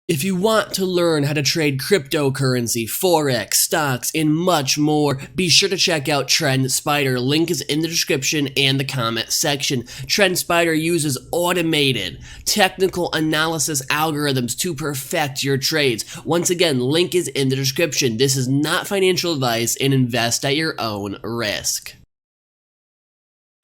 If you want to learn how to trade cryptocurrency, forex, stocks, and much more, be sure to check out TrendSpider. Link is in the description and the comment section. TrendSpider uses automated technical analysis algorithms to perfect your trades. Once again, link is in the description. This is not financial advice and invest at your own risk.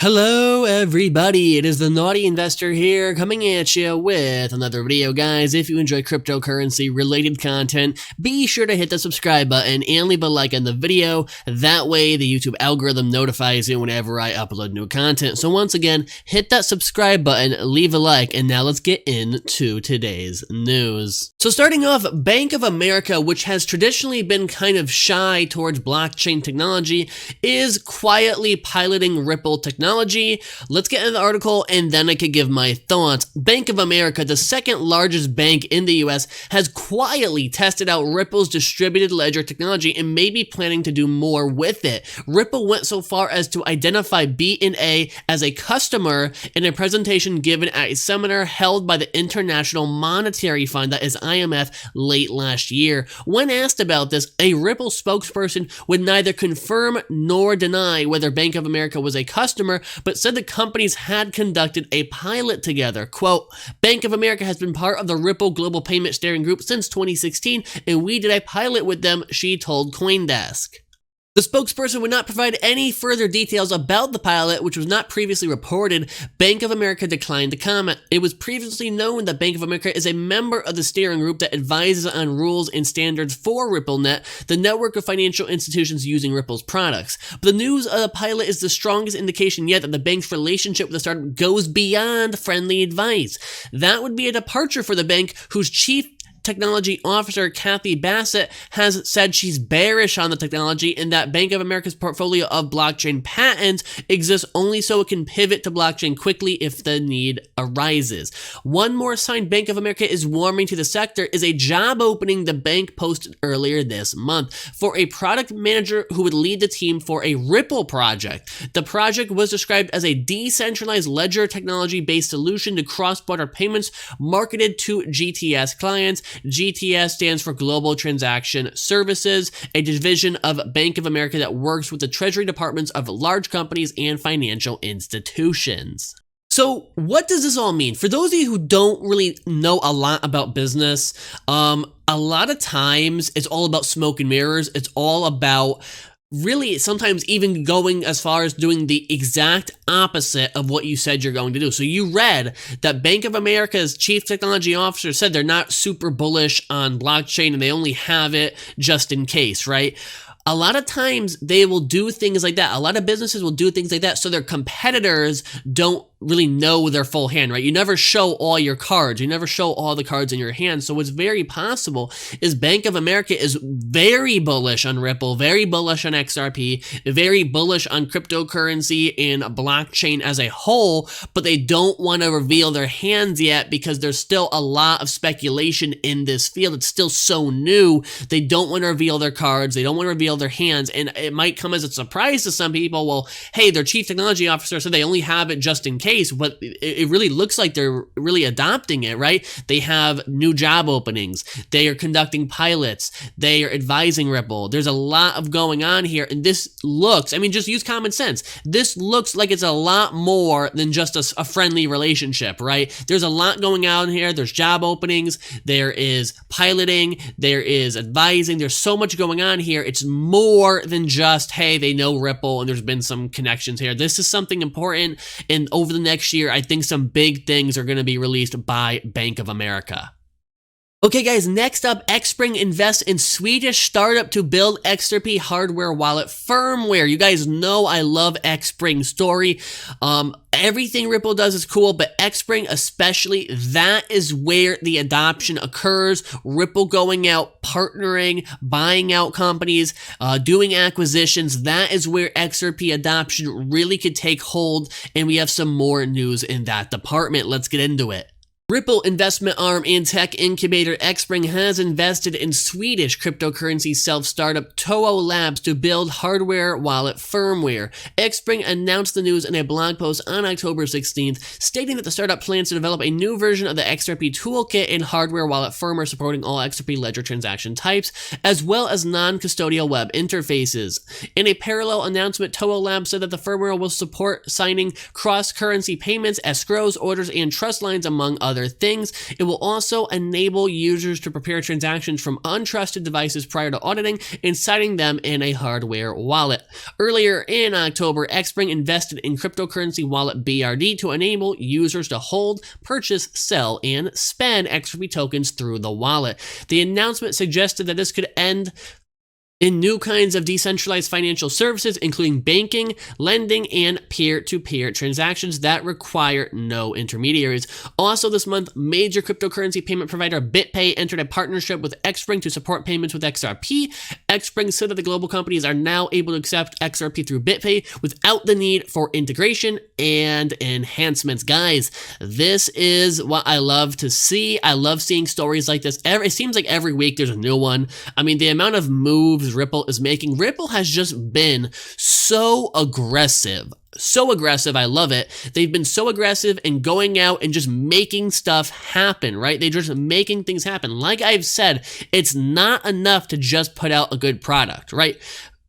Hello everybody, it is the Naughty Investor here coming at you with another video, guys. If you enjoy cryptocurrency related content, be sure to hit the subscribe button and leave a like on the video. That way the YouTube algorithm notifies you whenever I upload new content. So once again, hit that subscribe button, leave a like, and now let's get into today's news. So starting off, Bank of America, which has traditionally been kind of shy towards blockchain technology, is quietly piloting Ripple technology. Let's get into the article and then I could give my thoughts. Bank of America, the second largest bank in the US, has quietly tested out Ripple's distributed ledger technology and may be planning to do more with it. Ripple went so far as to identify B&A as a customer in a presentation given at a seminar held by the International Monetary Fund, that is IMF, late last year. When asked about this, a Ripple spokesperson would neither confirm nor deny whether Bank of America was a customer, but said the companies had conducted a pilot together. Quote, Bank of America has been part of the Ripple Global Payment Steering Group since 2016, and we did a pilot with them, she told CoinDesk. The spokesperson would not provide any further details about the pilot, which was not previously reported. Bank of America declined to comment. It was previously known that Bank of America is a member of the steering group that advises on rules and standards for RippleNet, the network of financial institutions using Ripple's products. But the news of the pilot is the strongest indication yet that the bank's relationship with the startup goes beyond friendly advice. That would be a departure for the bank, whose chief technology officer Kathy Bassett has said she's bearish on the technology and that Bank of America's portfolio of blockchain patents exists only so it can pivot to blockchain quickly if the need arises. One more sign Bank of America is warming to the sector is a job opening the bank posted earlier this month for a product manager who would lead the team for a Ripple project. The project was described as a decentralized ledger technology-based solution to cross-border payments marketed to GTS clients. GTS stands for Global Transaction Services, a division of Bank of America that works with the treasury departments of large companies and financial institutions. So what does this all mean? For those of you who don't really know a lot about business, a lot of times it's all about smoke and mirrors. It's all about really sometimes even going as far as doing the exact opposite of what you said you're going to do. So you read that Bank of America's chief technology officer said they're not super bullish on blockchain and they only have it just in case, right? A lot of times they will do things like that. A lot of businesses will do things like that so their competitors don't really know their full hand, right? You never show all your cards. You never show all the cards in your hand. So what's very possible is Bank of America is very bullish on Ripple, very bullish on XRP, very bullish on cryptocurrency and blockchain as a whole, but they don't want to reveal their hands yet because there's still a lot of speculation in this field. It's still so new. They don't want to reveal their cards. They don't want to reveal their hands. And it might come as a surprise to some people. Well, hey, their chief technology officer said they only have it just in case. But it really looks like they're really adopting it, right? They have new job openings. They are conducting pilots. They are advising Ripple. There's a lot of going on here. And this looks, I mean, just use common sense. This looks like it's a lot more than just a friendly relationship, right? There's a lot going on here. There's job openings. There is piloting. There is advising. There's so much going on here. It's more than just, hey, they know Ripple and there's been some connections here. This is something important. And over the next year, I think some big things are going to be released by Bank of America. Okay guys, next up, Xpring invests in Swedish startup to build XRP hardware wallet firmware. You guys know I love Xpring story. Everything Ripple does is cool, but Xpring especially, that is where the adoption occurs. Ripple going out, partnering, buying out companies, doing acquisitions. That is where XRP adoption really could take hold, and we have some more news in that department. Let's get into it. Ripple investment arm and tech incubator Xpring has invested in Swedish cryptocurrency self-startup Toho Labs to build hardware wallet firmware. Xpring announced the news in a blog post on October 16th, stating that the startup plans to develop a new version of the XRP toolkit and hardware wallet firmware supporting all XRP ledger transaction types, as well as non-custodial web interfaces. In a parallel announcement, Toho Labs said that the firmware will support signing cross-currency payments, escrows, orders, and trust lines, among other things. It will also enable users to prepare transactions from untrusted devices prior to auditing and citing them in a hardware wallet. Earlier in October, Xpring invested in cryptocurrency wallet BRD to enable users to hold, purchase, sell, and spend XRP tokens through the wallet. The announcement suggested that this could end in new kinds of decentralized financial services, including banking, lending, and peer-to-peer transactions that require no intermediaries. Also this month, major cryptocurrency payment provider BitPay entered a partnership with Xpring to support payments with XRP. Xpring said that the global companies are now able to accept XRP through BitPay without the need for integration and enhancements. Guys, this is what I love to see. I love seeing stories like this. It seems like every week there's a new one. I mean, the amount of moves Ripple is making. Ripple has just been so aggressive. So aggressive, I love it. They've been so aggressive in going out and just making stuff happen, right? They're just making things happen. Like I've said, it's not enough to just put out a good product, right?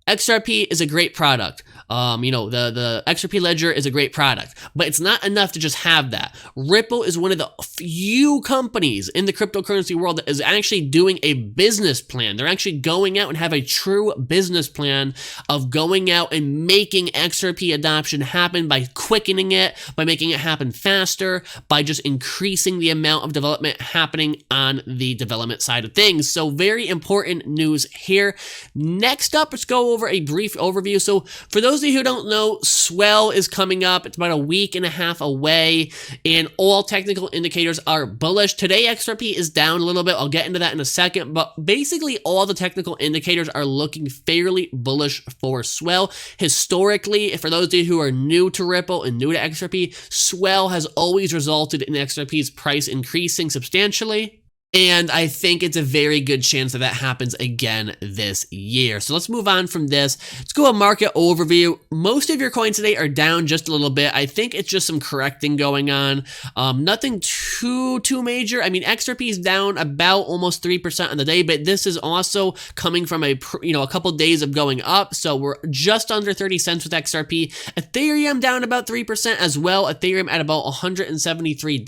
XRP is a great product. The XRP ledger is a great product, but it's not enough to just have that. Ripple is one of the few companies in the cryptocurrency world that is actually doing a business plan. They're actually going out and have a true business plan of going out and making XRP adoption happen by quickening it, by making it happen faster, by just increasing the amount of development happening on the development side of things. So very important news here. Next up, let's go over a brief overview. So for those of you who don't know, Swell is coming up. It's about a week and a half away, and all technical indicators are bullish. Today, XRP is down a little bit. I'll get into that in a second, but basically all the technical indicators are looking fairly bullish for Swell. Historically, for those of you who are new to Ripple and new to XRP, Swell has always resulted in XRP's price increasing substantially. And I think it's a very good chance that that happens again this year. So let's move on from this. Let's go a market overview. Most of your coins today are down just a little bit. I think it's just some correcting going on. Nothing too major. I mean, XRP is down about almost 3% on the day, but this is also coming from a couple days of going up. So we're just under 30 cents with XRP. Ethereum down about 3% as well. Ethereum at about $173.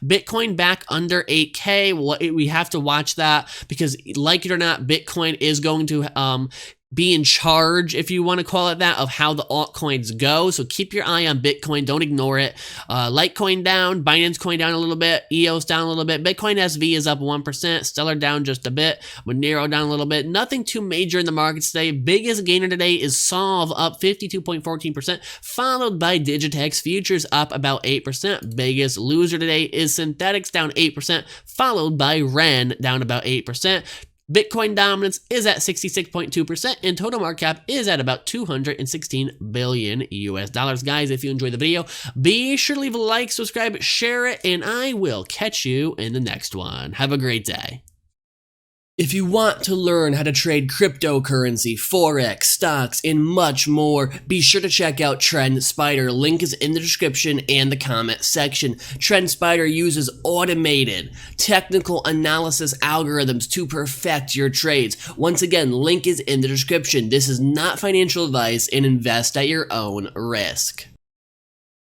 Bitcoin back under 8K. We have to watch that because, like it or not, Bitcoin is going to be in charge, if you want to call it that, of how the altcoins go. So keep your eye on Bitcoin. Don't ignore it. Litecoin down, Binance Coin down a little bit, EOS down a little bit, Bitcoin SV is up 1%, Stellar down just a bit, Monero down a little bit. Nothing too major in the markets today. Biggest gainer today is Solve, up 52.14%, followed by Digitex Futures up about 8%. Biggest loser today is Synthetics, down 8%, followed by Ren, down about 8%. Bitcoin dominance is at 66.2%, and total market cap is at about $216 billion US dollars. Guys, if you enjoyed the video, be sure to leave a like, subscribe, share it, and I will catch you in the next one. Have a great day. If you want to learn how to trade cryptocurrency, forex, stocks, and much more, be sure to check out TrendSpider. Link is in the description and the comment section. TrendSpider uses automated technical analysis algorithms to perfect your trades. Once again, link is in the description. This is not financial advice, and invest at your own risk.